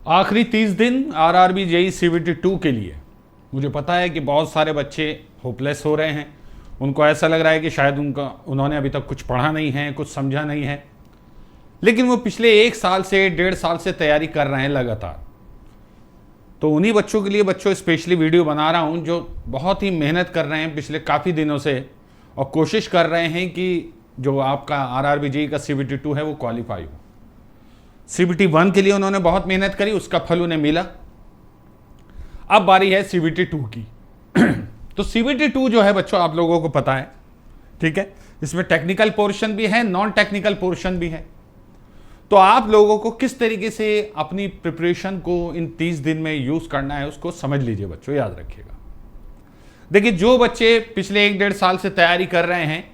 आखिरी 30 दिन RRB JEE CBT 2 के लिए मुझे पता है कि बहुत सारे बच्चे होपलेस हो रहे हैं। उनको ऐसा लग रहा है कि शायद उन्होंने अभी तक कुछ पढ़ा नहीं है, कुछ समझा नहीं है, लेकिन वो पिछले 1 साल से 1.5 साल से तैयारी कर रहे हैं लगातार। तो उन्हीं बच्चों के लिए बच्चों स्पेशली वीडियो बना रहा हूं जो बहुत ही मेहनत कर रहे हैं पिछले काफ़ी दिनों से और कोशिश कर रहे हैं कि जो आपका आरआरबी जेईई का सीबीटी 2 है वो क्वालिफाई हो। सीबीटी 1 के लिए उन्होंने बहुत मेहनत करी, उसका फल उन्हें मिला। अब बारी है सीबीटी 2 की। तो सीबीटी 2 जो है बच्चों आप लोगों को पता है, ठीक है, इसमें टेक्निकल पोर्शन भी है, नॉन टेक्निकल पोर्शन भी है। तो आप लोगों को किस तरीके से अपनी प्रिपरेशन को इन 30 दिन में यूज करना है उसको समझ लीजिए बच्चों, याद रखिएगा। देखिए, जो बच्चे पिछले 1-1.5 साल से तैयारी कर रहे हैं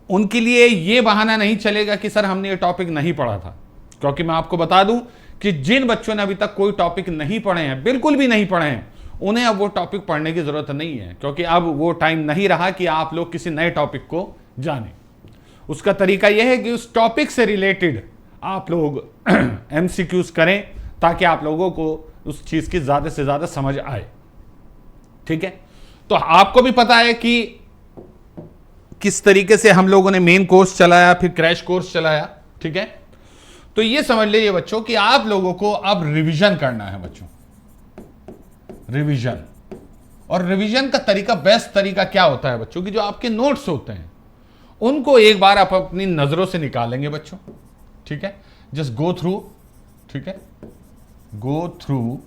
उनके लिए ये बहाना नहीं चलेगा कि सर हमने ये टॉपिक नहीं पढ़ा था, क्योंकि मैं आपको बता दूं कि जिन बच्चों ने अभी तक कोई टॉपिक नहीं पढ़े हैं, बिल्कुल भी नहीं पढ़े हैं, उन्हें अब वो टॉपिक पढ़ने की जरूरत नहीं है, क्योंकि अब वो टाइम नहीं रहा कि आप लोग किसी नए टॉपिक को जानें। उसका तरीका यह है कि उस टॉपिक से रिलेटेड आप लोग एमसीक्यूज करें ताकि आप लोगों को उस चीज की ज्यादा से ज्यादा समझ आए। ठीक है, तो आपको भी पता है कि किस तरीके से हम लोगों ने मेन कोर्स चलाया, फिर क्रैश कोर्स चलाया। ठीक है, तो ये समझ लीजिए बच्चों कि आप लोगों को अब रिवीजन करना है बच्चों, रिवीजन। और रिवीजन का तरीका, बेस्ट तरीका क्या होता है बच्चों, कि जो आपके नोट्स होते हैं उनको एक बार आप अपनी नजरों से निकालेंगे बच्चों। ठीक है, जस्ट गो थ्रू, ठीक है, गो थ्रू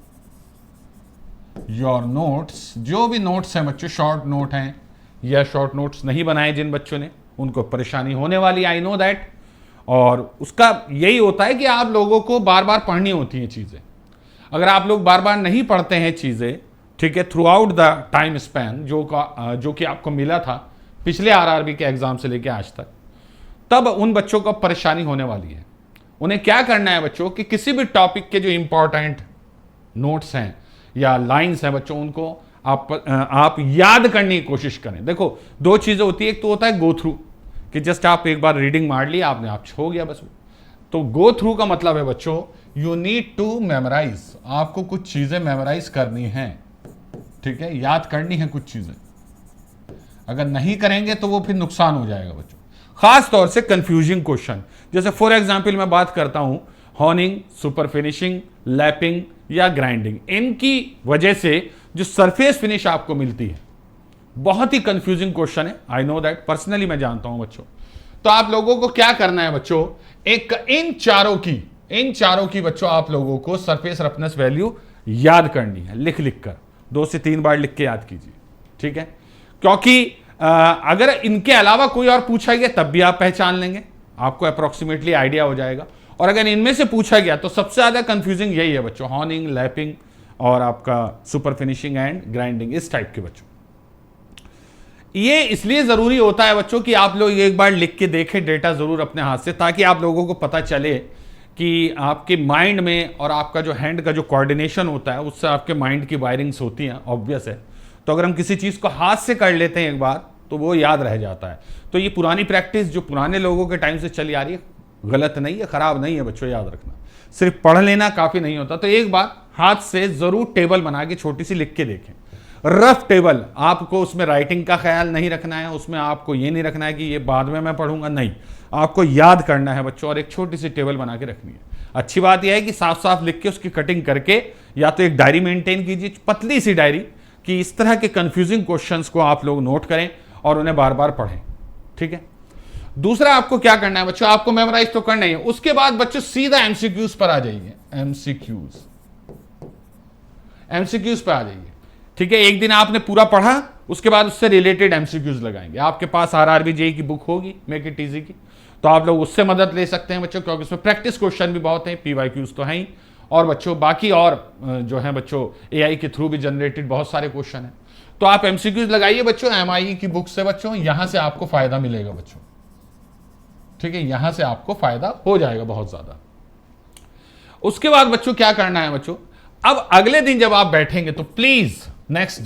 योर नोट्स। जो भी नोट्स हैं बच्चों, शॉर्ट नोट हैं या शॉर्ट नोट्स नहीं बनाए जिन बच्चों ने, उनको परेशानी होने वाली, आई नो दैट। और उसका यही होता है कि आप लोगों को बार बार पढ़नी होती हैं चीजें। अगर आप लोग बार बार नहीं पढ़ते हैं चीजें, ठीक है, through out the time span जो कि आपको मिला था पिछले आरआरबी के एग्जाम से लेकर आज तक, तब उन बच्चों को परेशानी होने वाली है। उन्हें क्या करना है बच्चों कि किसी भी टॉपिक के जो इंपॉर्टेंट नोट्स हैं या लाइंस हैं बच्चों, उनको आप याद करने की कोशिश करें। देखो, 2 चीजें होती है, एक तो होता है गो थ्रू, कि जस्ट आप एक बार रीडिंग मार लिया आपने, आप हो गया बस। तो गो थ्रू का मतलब है बच्चों, यू नीड टू मेमोराइज। आपको कुछ चीजें मेमोराइज करनी है, ठीक है, याद करनी है कुछ चीजें। अगर नहीं करेंगे तो वो फिर नुकसान हो जाएगा बच्चों। खास तौर से कंफ्यूजिंग क्वेश्चन, जैसे फॉर एग्जांपल मैं बात करता हूं हॉर्निंग, सुपर फिनिशिंग, लैपिंग या ग्राइंडिंग। इनकी वजह से जो सरफेस फिनिश आपको मिलती है, बहुत ही कंफ्यूजिंग क्वेश्चन है, आई नो दैट, पर्सनली मैं जानता हूं बच्चों। तो आप लोगों को क्या करना है बच्चों, इन चारों की बच्चों आप लोगों को सरफेस रफनेस वैल्यू याद करनी है, लिख कर 2 से 3 बार लिख के याद कीजिए। ठीक है, क्योंकि अगर इनके अलावा कोई और पूछा गया तब भी आप पहचान लेंगे, आपको अप्रोक्सीमेटली आइडिया हो जाएगा। और अगर इनमें से पूछा गया तो सबसे ज्यादा कंफ्यूजिंग यही है बच्चों, हॉर्निंग, लैपिंग और आपका सुपर फिनिशिंग एंड ग्राइंडिंग, इस टाइप के बच्चों। ये इसलिए जरूरी होता है बच्चों कि आप लोग एक बार लिख के देखें डेटा जरूर अपने हाथ से, ताकि आप लोगों को पता चले कि आपके माइंड में और आपका जो हैंड का जो कोऑर्डिनेशन होता है उससे आपके माइंड की वायरिंग्स होती हैं, ऑब्वियस है। तो अगर हम किसी चीज को हाथ से कर लेते हैं एक बार तो वो याद रह जाता है। तो ये पुरानी प्रैक्टिस जो पुराने लोगों के टाइम से चली आ रही है, गलत नहीं है, खराब नहीं है बच्चों, याद रखना। सिर्फ पढ़ लेना काफी नहीं होता, तो एक बार हाथ से जरूर टेबल बना के छोटी सी लिख के देखें, रफ टेबल। आपको उसमें राइटिंग का ख्याल नहीं रखना है, उसमें आपको ये नहीं रखना है कि ये बाद में मैं पढ़ूंगा, नहीं, आपको याद करना है बच्चों, और एक छोटी सी टेबल बना के रखनी है। अच्छी बात यह है कि साफ साफ लिख के उसकी कटिंग करके या तो एक डायरी मेंटेन कीजिए, पतली सी डायरी, कि इस तरह के कंफ्यूजिंग क्वेश्चंस को आप लोग नोट करें और उन्हें बार बार पढ़ें। ठीक है, दूसरा आपको क्या करना है बच्चों, आपको मेमोराइज तो करना ही है, उसके बाद बच्चों सीधा एमसीक्यूज पर आ जाइए। एमसीक्यूज पर आ जाइए। ठीक है, एक दिन आपने पूरा पढ़ा, उसके बाद उससे रिलेटेड एमसीक्यूज लगाएंगे। आपके पास आरआरबी जेईई की बुक होगी, मेक इट इजी की, तो आप लोग उससे मदद ले सकते हैं बच्चों, क्योंकि उसमें प्रैक्टिस क्वेश्चन भी बहुत हैं, पीवाईक्यूज तो हैं ही, और बच्चों बाकी और जो है बच्चों एआई के थ्रू भी जनरेटेड बहुत सारे क्वेश्चन हैं। तो आप एमसीक्यूज लगाइए बच्चों एमआईई की बुक से बच्चों, यहां से आपको फायदा मिलेगा बच्चों। ठीक है, यहां से आपको फायदा हो जाएगा बहुत ज्यादा। उसके बाद बच्चों क्या करना है बच्चों, अब अगले दिन जब आप बैठेंगे तो प्लीज नेक्स्ट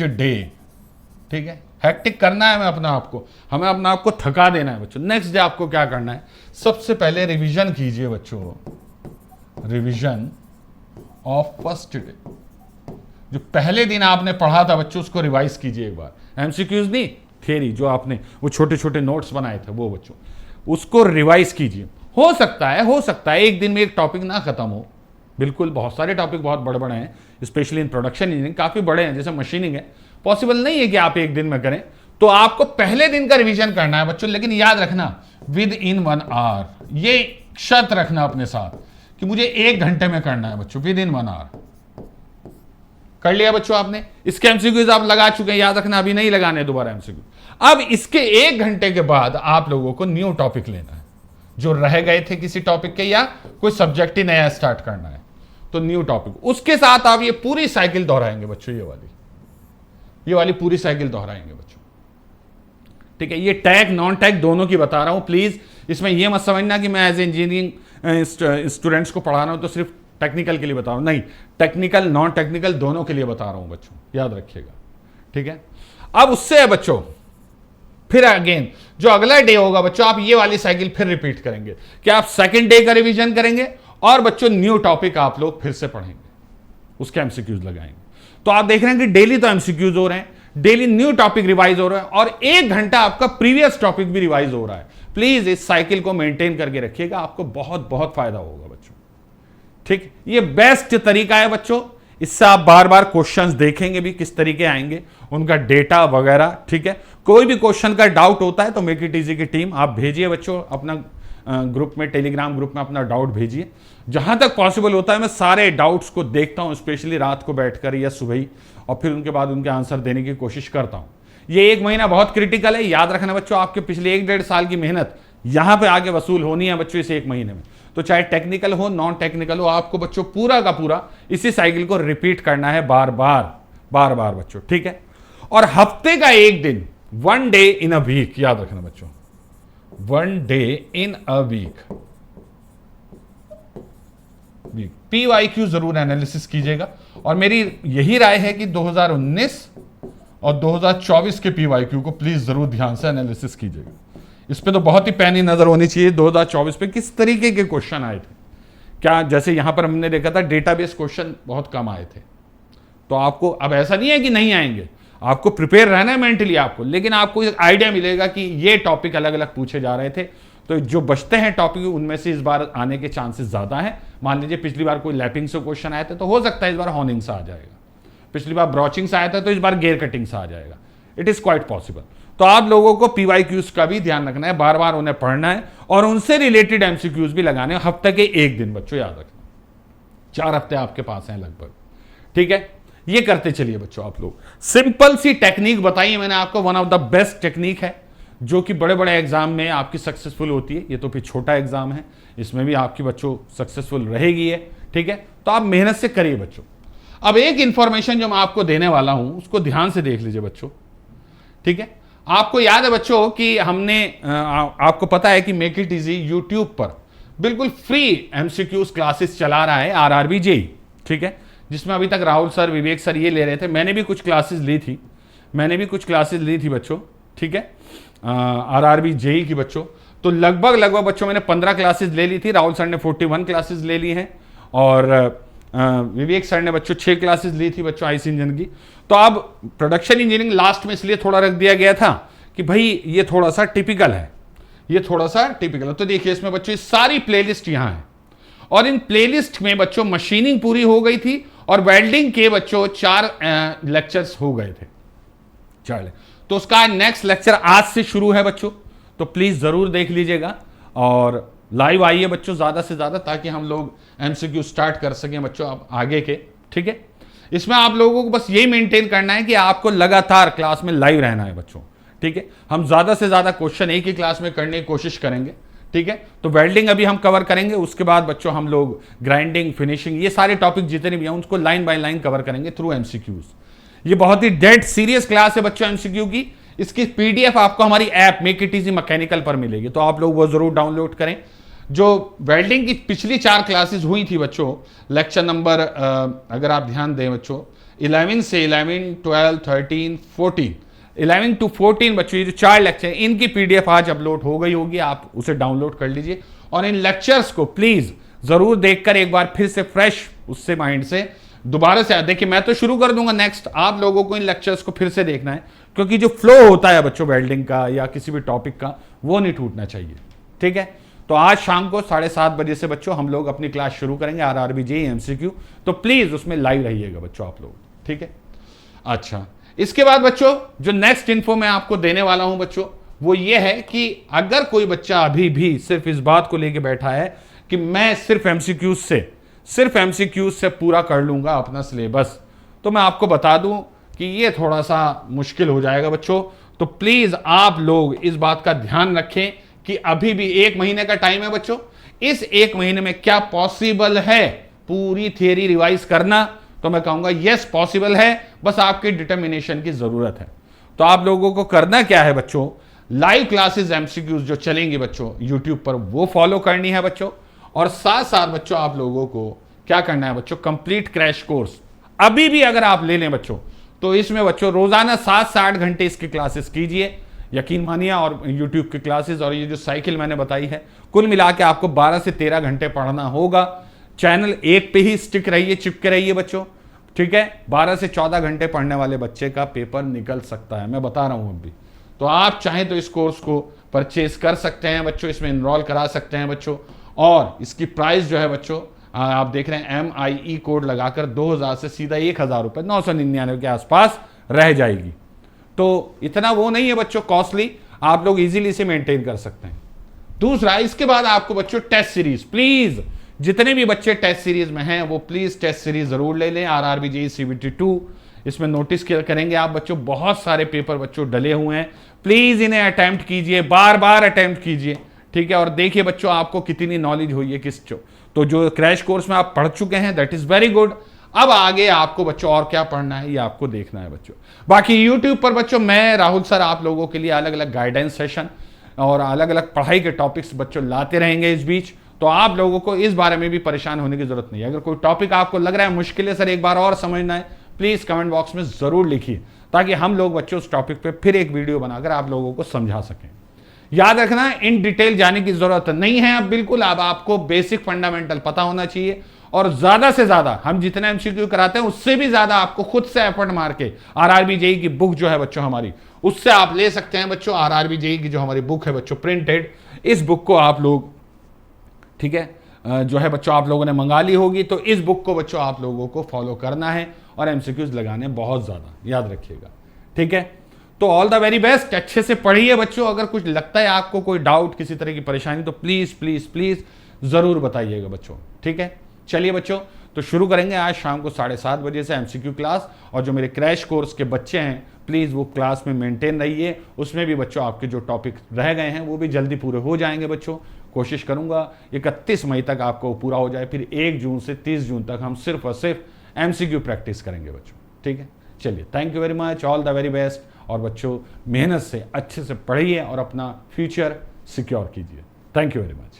डे, ठीक है, हैक्टिक करना है अपना आपको, हमें अपना आपको थका देना है बच्चों। नेक्स्ट डे आपको क्या करना है, सबसे पहले रिवीजन कीजिए बच्चों, रिवीजन ऑफ फर्स्ट डे। जो पहले दिन आपने पढ़ा था बच्चों, उसको रिवाइज कीजिए एक बार। एमसीक्यूज नहीं, थ्योरी जो आपने वो छोटे छोटे नोट्स बनाए थे वो बच्चों, उसको रिवाइज कीजिए। हो सकता है एक दिन में एक टॉपिक ना खत्म हो, बिल्कुल बहुत सारे टॉपिक बहुत बड़े बड़े हैं, स्पेशली इन प्रोडक्शन इंजीनियरिंग काफी बड़े हैं, जैसे मशीनिंग है, पॉसिबल नहीं है कि आप एक दिन में करें। तो आपको पहले दिन का रिवीजन करना है बच्चों, लेकिन याद रखना विद इन 1 आवर, ये शर्त रखना अपने साथ कि मुझे 1 घंटे में करना है बच्चों, विद इन 1 आवर। कर लिया बच्चों आपने, इसके एमसीक्यूज आप लगा चुके हैं, याद रखना अभी नहीं लगाने दोबारा एमसीक्यू। अब इसके 1 घंटे के बाद आप लोगों को न्यू टॉपिक लेना है, जो रह गए थे किसी टॉपिक के, या कोई सब्जेक्ट ही नया स्टार्ट करना है, तो न्यू टॉपिक। उसके साथ आप ये पूरी साइकिल दोहराएंगे बच्चों, ये वाली पूरी साइकिल दोहराएंगे बच्चों, ठीक है। ये टैग नॉन टैग दोनों की बता रहा हूं, प्लीज इसमें ये मत समझना कि मैं एज इंजीनियरिंग स्टूडेंट्स को पढ़ा रहा हूं तो सिर्फ टेक्निकल के लिए बता रहा हूं, नहीं, टेक्निकल नॉन टेक्निकल दोनों के लिए बता रहा हूं बच्चों, याद रखिएगा, ठीक है। अब उससे बच्चों फिर अगेन जो अगला डे होगा बच्चों, आप ये वाली साइकिल फिर रिपीट करेंगे कि आप सेकंड डे का रिवीजन करेंगे और बच्चों न्यू टॉपिक आप लोग फिर से पढ़ेंगे, उसके एमसीक्यूज लगाएंगे। तो आप देख रहे हैं कि डेली तो एमसीक्यूज हो रहे हैं, डेली न्यू टॉपिक रिवाइज हो रहा है, और 1 घंटा आपका प्रीवियस टॉपिक भी रिवाइज हो रहा है। प्लीज इस साइकिल को मेंटेन करके रखिएगा, आपको बहुत बहुत फायदा होगा बच्चों, ठीक। ये बेस्ट तरीका है बच्चों, इससे आप बार बार क्वेश्चंस देखेंगे भी किस तरीके आएंगे, उनका डेटा वगैरह, ठीक है। कोई भी क्वेश्चन का डाउट होता है तो मेक इट इजी की टीम आप भेजिए बच्चों, अपना ग्रुप में, टेलीग्राम ग्रुप में अपना डाउट भेजिए। जहां तक पॉसिबल होता है मैं सारे डाउट्स को देखता हूं, स्पेशली रात को बैठकर या सुबह ही, और फिर उनके बाद उनके आंसर देने की कोशिश करता हूं। ये 1 महीना बहुत क्रिटिकल है, याद रखना बच्चों, आपके पिछले 1-1.5 साल की मेहनत यहां पे आगे वसूल होनी है बच्चों इस 1 महीने में। तो चाहे टेक्निकल हो नॉन टेक्निकल हो, आपको बच्चों पूरा का पूरा इसी साइकिल को रिपीट करना है बार बार बच्चों, ठीक है। और हफ्ते का 1 दिन, 1 डे इन अ वीक, याद रखना बच्चों, 1 day in a week PYQ जरूर एनालिसिस कीजिएगा। और मेरी यही राय है कि 2019 और 2024 के PYQ को प्लीज जरूर ध्यान से एनालिसिस कीजिएगा। इस पे तो बहुत ही पैनी नजर होनी चाहिए 2024 पे, किस तरीके के क्वेश्चन आए थे, क्या जैसे यहां पर हमने देखा था डेटाबेस क्वेश्चन बहुत कम आए थे। तो आपको अब ऐसा नहीं है कि नहीं आएंगे, आपको प्रिपेयर रहना है मेंटली आपको, लेकिन आपको एक आइडिया मिलेगा कि ये टॉपिक अलग अलग पूछे जा रहे थे, तो जो बचते हैं टॉपिक उनमें से इस बार आने के चांसेस ज्यादा हैं। मान लीजिए पिछली बार कोई लैपिंग से क्वेश्चन आए थे, तो हो सकता है इस बार हॉर्निंग से आ जाएगा, पिछली बार ब्रॉचिंग से आया था तो इस बार गेयर कटिंग से आ जाएगा, इट इज क्वाइट पॉसिबल। तो आप लोगों को PYQs का भी ध्यान रखना है, बार बार उन्हें पढ़ना है, और उनसे रिलेटेड MCQs भी लगाने हैं, हफ्ते के 1 दिन बच्चों, याद रखना 4 हफ्ते आपके पास हैं लगभग, ठीक है। ये करते चलिए बच्चों आप लोग। सिंपल सी टेक्निक बताई है मैंने आपको, one of the best technique है जो कि बड़े बड़े एग्जाम में आपकी सक्सेसफुल होती है। ये तो फिर छोटा एग्जाम है, इसमें भी आपकी बच्चों सक्सेसफुल रहेगी है, ठीक है। तो आप मेहनत से करिए बच्चों। अब एक इंफॉर्मेशन जो मैं आपको देने वाला हूं उसको ध्यान से देख लीजिए बच्चों, ठीक है। आपको याद है बच्चों कि हमने आपको पता है कि मेक इट इजी यूट्यूब पर बिल्कुल फ्री MCQs क्लासेस चला रहा है RRB JEE, ठीक है, जिसमें अभी तक राहुल सर, विवेक सर ये ले रहे थे। मैंने भी कुछ क्लासेस ली थी बच्चों, ठीक है, RRB JEE की बच्चों। तो लगभग बच्चों मैंने 15 क्लासेस ले ली थी, राहुल सर ने 41 क्लासेस ले ली हैं, और विवेक सर ने बच्चों 6 क्लासेस ली थी बच्चों IC इंजन की। तो अब प्रोडक्शन इंजीनियरिंग लास्ट में इसलिए थोड़ा रख दिया गया था कि भाई ये थोड़ा सा टिपिकल है, तो देखिए इसमें बच्चों ये सारी प्लेलिस्ट यहां है, और इन प्लेलिस्ट में बच्चों मशीनिंग पूरी हो गई थी, और वेल्डिंग के बच्चों 4 लेक्चर्स हो गए थे, 4। तो उसका नेक्स्ट लेक्चर आज से शुरू है बच्चों, तो प्लीज जरूर देख लीजिएगा, और लाइव आइए बच्चों ज्यादा से ज्यादा, ताकि हम लोग MCQ स्टार्ट कर सकें बच्चों आप आगे के, ठीक है। इसमें आप लोगों को बस यही मेंटेन करना है कि आपको लगातार क्लास में लाइव रहना है बच्चों, ठीक है। हम ज्यादा से ज्यादा क्वेश्चन एक ही क्लास में करने की कोशिश करेंगे, ठीक है। तो वेल्डिंग अभी हम कवर करेंगे, उसके बाद बच्चों हम लोग ग्राइंडिंग, फिनिशिंग, ये सारे टॉपिक जितने भी हैं उसको लाइन बाय लाइन कवर करेंगे थ्रू MCQs। ये बहुत ही डेड सीरियस क्लास है बच्चों MCQ की। इसकी PDF आपको हमारी app make it easy mechanical पर मिलेगी, तो आप लोग वो जरूर डाउनलोड करें। जो वेल्डिंग की पिछली 4 क्लासेस हुई थी बच्चों, लेक्चर नंबर अगर आप ध्यान दें बच्चों 11 से 11, 12, 13, 14, 11 to 14 बच्चों, ये जो 4 लेक्चर इनकी PDF आज अपलोड हो गई होगी, आप उसे डाउनलोड कर लीजिए। और इन लेक्चर्स को प्लीज जरूर देखकर एक बार फिर से फ्रेश उससे माइंड से दोबारा से देखिए, मैं तो शुरू कर दूंगा नेक्स्ट, आप लोगों को इन लेक्चर्स को फिर से देखना है, क्योंकि जो फ्लो होता है बच्चों वेल्डिंग का या किसी भी टॉपिक का, वो नहीं टूटना चाहिए। ठीक है, तो आज शाम को 7:30 बजे से बच्चों हम लोग अपनी क्लास शुरू करेंगे RRB JEE MCQ, तो प्लीज उसमें लाइव रहिएगा बच्चों आप लोग। ठीक है, अच्छा, इसके बाद बच्चों जो नेक्स्ट इन्फो मैं आपको देने वाला हूं बच्चों, वो ये है कि अगर कोई बच्चा अभी भी सिर्फ इस बात को लेके बैठा है कि मैं सिर्फ MCQ से पूरा कर लूंगा अपना सिलेबस, तो मैं आपको बता दूं कि ये थोड़ा सा मुश्किल हो जाएगा बच्चों। तो प्लीज आप लोग इस बात का ध्यान रखें कि अभी भी 1 महीने का टाइम है बच्चों। इस 1 महीने में क्या पॉसिबल है पूरी थियरी रिवाइज करना? तो मैं कहूंगा यस पॉसिबल है, बस आपकी डिटर्मिनेशन की जरूरत है। तो आप लोगों को करना क्या है बच्चों, लाइव क्लासेस MCQs जो चलेंगी बच्चों यूट्यूब पर, वो फॉलो करनी है बच्चों। और साथ साथ बच्चों आप लोगों को क्या करना है बच्चों, कंप्लीट क्रैश कोर्स अभी भी अगर आप ले लें बच्चों, तो इसमें बच्चों रोजाना 7 से 8 घंटे इसकी क्लासेस कीजिए, यकीन मानिए। और यूट्यूब की क्लासेस और ये जो साइकिल मैंने बताई है, कुल मिला के आपको 12 से 13 घंटे पढ़ना होगा। चैनल 1 पे ही स्टिक रहिए, चिपके रहिए बच्चों। ठीक है, 12 से 14 घंटे पढ़ने वाले बच्चे का पेपर निकल सकता है, मैं बता रहा हूं अभी। तो आप चाहें तो इस कोर्स को परचेज कर सकते हैं बच्चों, इसमें इनरोल करा सकते हैं बच्चों। और इसकी प्राइस जो है बच्चों, आप देख रहे हैं MIE कोड लगाकर 2000 से सीधा 1000 रुपए 999 के आसपास रह जाएगी। तो इतना वो नहीं है बच्चों कॉस्टली, आप लोग इजीली इसे मेंटेन कर सकते हैं। दूसरा, इसके बाद आपको बच्चों टेस्ट सीरीज, प्लीज जितने भी बच्चे टेस्ट सीरीज में हैं वो प्लीज टेस्ट सीरीज जरूर ले लें। RRB JEE CBT 2 इसमें नोटिस करेंगे आप बच्चों, बहुत सारे पेपर बच्चों डले हुए हैं, प्लीज इन्हें अटेम्प्ट कीजिए, बार बार अटेम्प्ट कीजिए। ठीक है, और देखिए बच्चों आपको कितनी नॉलेज हुई है किस तो जो क्रैश कोर्स में आप पढ़ चुके हैं दैट इज वेरी गुड। अब आगे आपको बच्चों और क्या पढ़ना है ये आपको देखना है बच्चों। बाकी यूट्यूब पर बच्चों मैं राहुल सर आप लोगों के लिए अलग अलग गाइडेंस सेशन और अलग अलग पढ़ाई के टॉपिक्स बच्चों लाते रहेंगे इस बीच, तो आप लोगों को इस बारे में भी परेशान होने की जरूरत नहीं है। अगर कोई टॉपिक आपको लग रहा है मुश्किल है सर एक बार और समझना है, प्लीज कमेंट बॉक्स में जरूर लिखिए, ताकि हम लोग बच्चों उस टॉपिक पे फिर एक वीडियो बनाकर आप लोगों को समझा सकें। याद रखना इन डिटेल जाने की जरूरत नहीं है अब बिल्कुल, अब आपको बेसिक फंडामेंटल पता होना चाहिए। और ज्यादा से ज्यादा हम जितना MCQ कराते हैं उससे भी ज्यादा आपको खुद से एफर्ट मार के RRB JEE की बुक जो है बच्चों हमारी, उससे आप ले सकते हैं बच्चों। RRB JEE की जो हमारी बुक है बच्चों प्रिंटेड, इस बुक को आप लोग, ठीक है, जो है बच्चों आप लोगों ने मंगा ली होगी, तो इस बुक को बच्चों आप लोगों को फॉलो करना है और MCQs लगाने बहुत ज्यादा, याद रखिएगा। ठीक है, तो ऑल द वेरी बेस्ट, अच्छे से पढ़िए बच्चों। अगर कुछ लगता है आपको कोई डाउट, किसी तरह की परेशानी, तो प्लीज प्लीज प्लीज जरूर बताइएगा बच्चों। ठीक है, चलिए बच्चों, तो शुरू करेंगे आज शाम को 7:30 बजे से MCQ क्लास। और जो मेरे क्रैश कोर्स के बच्चे हैं प्लीज वो क्लास में मेंटेन रहिए, उसमें भी बच्चों आपके जो टॉपिक रह गए हैं वो भी जल्दी पूरे हो जाएंगे बच्चों। कोशिश करूंगा 31 मई तक आपको पूरा हो जाए, फिर 1 जून से 30 जून तक हम सिर्फ और सिर्फ MCQ प्रैक्टिस करेंगे बच्चों। ठीक है, चलिए, thank you very much, all the very best. और बच्चों मेहनत से अच्छे से पढ़िए और अपना फ्यूचर सिक्योर कीजिए। Thank you very much.